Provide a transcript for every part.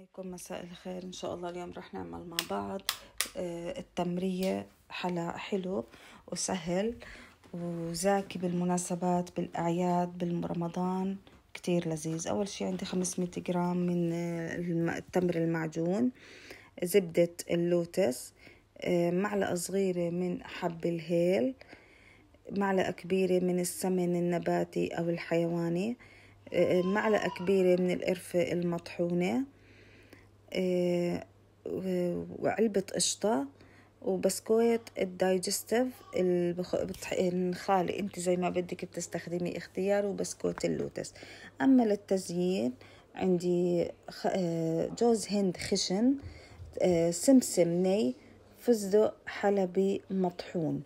عليكم، مساء الخير. إن شاء الله اليوم رح نعمل مع بعض التمرية حلا حلو وسهل وزاكي بالمناسبات، بالأعياد، بالرمضان، كتير لذيذ. أول شي عندي 500 جرام من التمر المعجون، زبدة اللوتس، معلقة صغيرة من حب الهيل، معلقة كبيرة من السمن النباتي أو الحيواني، معلقة كبيرة من القرفة المطحونة، وعلبة قشطة، وبسكويت الدايجستيف الخالي، انت زي ما بدك بتستخدمي اختيار، وبسكوت اللوتس. اما للتزيين عندي جوز هند خشن، سمسم ني، فستق حلبي مطحون.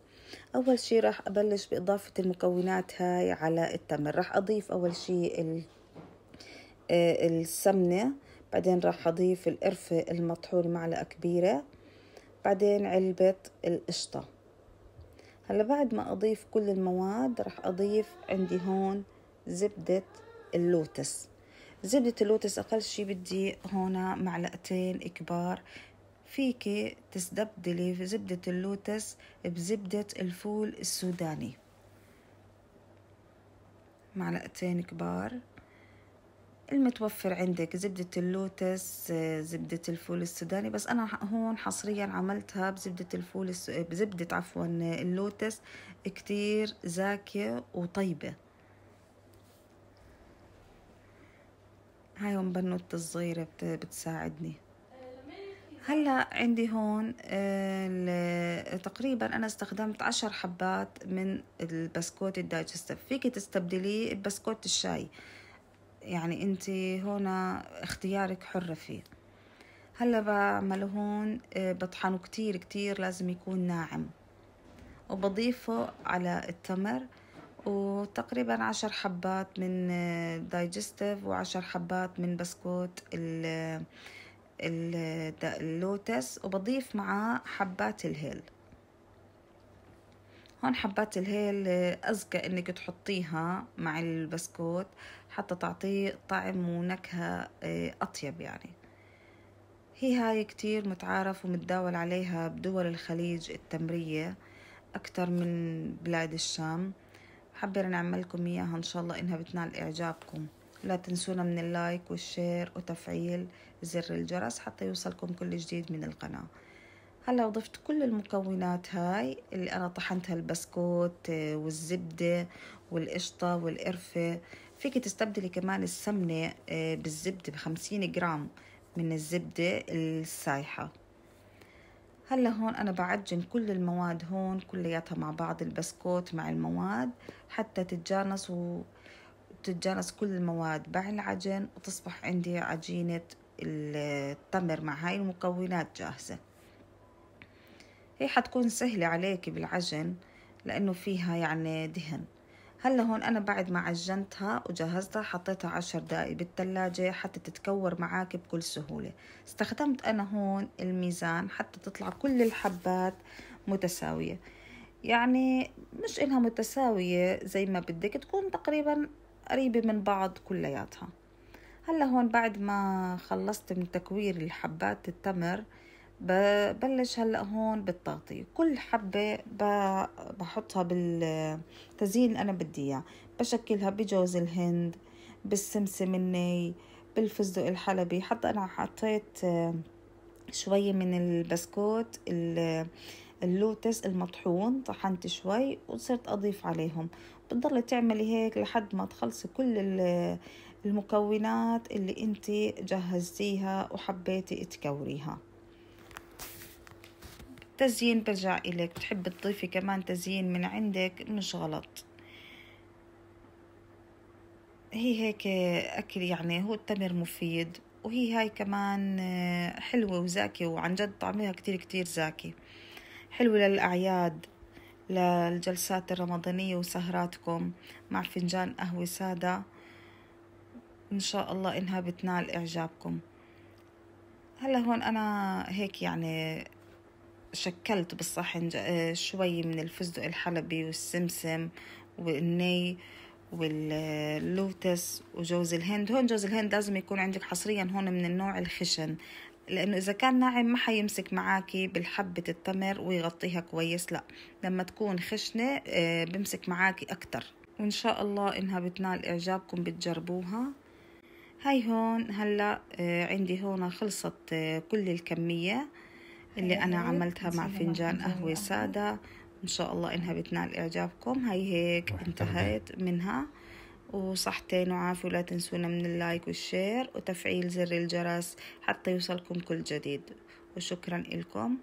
اول شي راح ابلش باضافة المكونات هاي على التمر. راح اضيف اول شي السمنة، بعدين راح أضيف القرفة المطحون معلقة كبيرة، بعدين علبة القشطة. هلا بعد ما أضيف كل المواد راح أضيف عندي هون زبدة اللوتس. زبدة اللوتس أقل شي بدي هنا معلقتين كبار. فيكي تستبدلي زبدة اللوتس بزبدة الفول السوداني، معلقتين كبار. المتوفر عندك زبدة اللوتس، زبدة الفول السوداني، بس أنا هون حصريا عملتها بزبدة بزبدة اللوتس، كتير زاكية وطيبة. هاي بنوتة الصغيرة بتساعدني. هلا عندي هون تقريبا أنا استخدمت 10 حبات من البسكوت الدايجستيف. فيك تستبدليه ببسكوت الشاي، يعني انت هنا اختيارك حرة فيه. هلا بعمله هون بطحنه كتير كتير، لازم يكون ناعم، وبضيفه على التمر، وتقريبا 10 حبات من دايجستيف و10 حبات من بسكوت اللوتس، وبضيف معاه حبات الهيل. هون حبات الهيل أذكى إنك تحطيها مع البسكوت حتى تعطيه طعم ونكهة أطيب. يعني هاي كتير متعارف ومتداول عليها بدول الخليج التمرية أكتر من بلاد الشام. حابة نعملكم إياها إن شاء الله إنها بتنال إعجابكم. لا تنسونا من اللايك والشير وتفعيل زر الجرس حتى يوصلكم كل جديد من القناة. هلا ضفت كل المكونات هاي اللي أنا طحنتها، البسكوت والزبدة والقشطة والقرفة. فيك تستبدلي كمان السمنة بالزبدة ب50 جرام من الزبدة السايحة. هلا هون أنا بعجن كل المواد هون كلياتها مع بعض، البسكوت مع المواد، حتى تتجانس كل المواد مع العجن، وتصبح عندي عجينة التمر مع هاي المكونات جاهزة. هي حتكون سهلة عليك بالعجن لأنه فيها يعني دهن. هلا هون أنا بعد ما عجنتها وجهزتها حطيتها 10 دقايق بالثلاجة حتى تتكور معاك بكل سهولة. استخدمت أنا هون الميزان حتى تطلع كل الحبات متساوية، يعني مش إنها متساوية زي ما بدك، تكون تقريبا قريبة من بعض كلياتها. هلا هون بعد ما خلصت من تكوير الحبات التمر ببلش هلأ هون بالتغطية. كل حبة بحطها بالتزيين اللي أنا بدي إياه. بشكلها بجوز الهند، بالسمسم الني، بالفستق الحلبي. حتى أنا حطيت شوية من البسكوت اللوتس المطحون، طحنت شوي وصرت أضيف عليهم. بتضلي تعملي هيك لحد ما تخلصي كل المكونات اللي انتي جهزتيها وحبيتي تكوريها. تزيين برجع إليك، بتحب تضيفي كمان تزيين من عندك مش غلط. هي هيك أكل، يعني هو التمر مفيد، وهي هاي كمان حلوة وزاكية، وعن جد طعمها كتير كتير زاكي، حلوة للأعياد، للجلسات الرمضانية وسهراتكم مع فنجان قهوة سادة. إن شاء الله إنها بتنال إعجابكم. هلا هون أنا هيك يعني شكلت بالصحن شوي من الفستق الحلبي والسمسم والني، واللوتس وجوز الهند. هون جوز الهند لازم يكون عندك حصريا هون من النوع الخشن، لأنه إذا كان ناعم ما حيمسك معاكي بالحبة التمر ويغطيها كويس، لا لما تكون خشنة بمسك معاكي أكتر. وإن شاء الله إنها بتنال إعجابكم بتجربوها. هاي هون هلأ عندي هون خلصت كل الكمية اللي أنا عملتها مع فنجان قهوة سادة. إن شاء الله إنها بتنال إعجابكم. هاي هيك انتهيت منها، وصحتين وعافية. ولا تنسونا من اللايك والشير وتفعيل زر الجرس حتى يوصلكم كل جديد. وشكرا لكم.